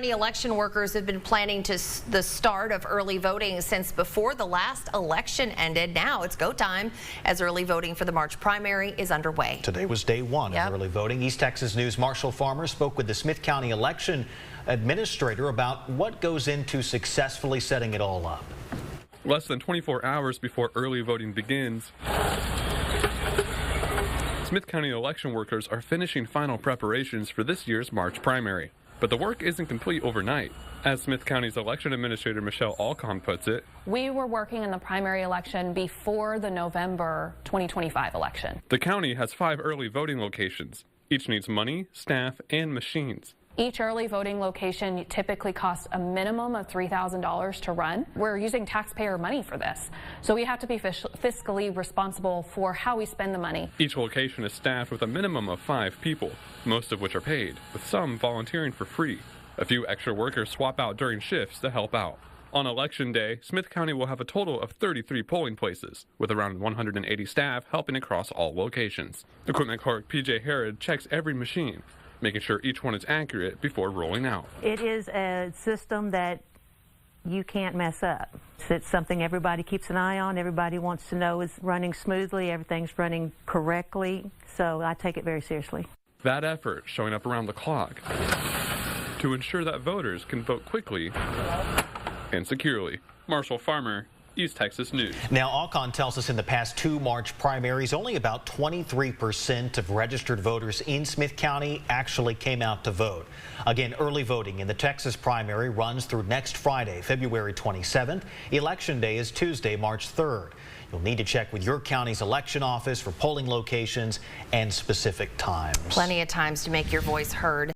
County election workers have been planning to the start of early voting since before the last election ended. Now it's go time as early voting for the March primary is underway. Today was day one of early voting. East Texas News' Marshall Farmer spoke with the Smith County election administrator about what goes into successfully setting it all up. Less than 24 hours before early voting begins, Smith County election workers are finishing final preparations for this year's March primary. But the work isn't complete overnight. As Smith County's election administrator Michelle Alcon puts it, we were working in the primary election before the November 2025 election. The county has 5 early voting locations. Each needs money, staff, and machines. Each early voting location typically costs a minimum of $3,000 to run. We're using taxpayer money for this, so we have to be fiscally responsible for how we spend the money. Each location is staffed with a minimum of 5 people, most of which are paid, with some volunteering for free. A few extra workers swap out during shifts to help out. On Election Day, Smith County will have a total of 33 polling places, with around 180 staff helping across all locations. Equipment clerk PJ Herod checks every machine, making sure each one is accurate before rolling out. It is a system that you can't mess up. It's something everybody keeps an eye on. Everybody wants to know is running smoothly, everything's running correctly, so I take it very seriously. That effort showing up around the clock to ensure that voters can vote quickly and securely. Marshall Farmer, East Texas News. Now, Alcon tells us in the past 2 March primaries, only about 23% of registered voters in Smith County actually came out to vote. Again, early voting in the Texas primary runs through next Friday, February 27th. Election Day is Tuesday, March 3rd. You'll need to check with your county's election office for polling locations and specific times. Plenty of times to make your voice heard.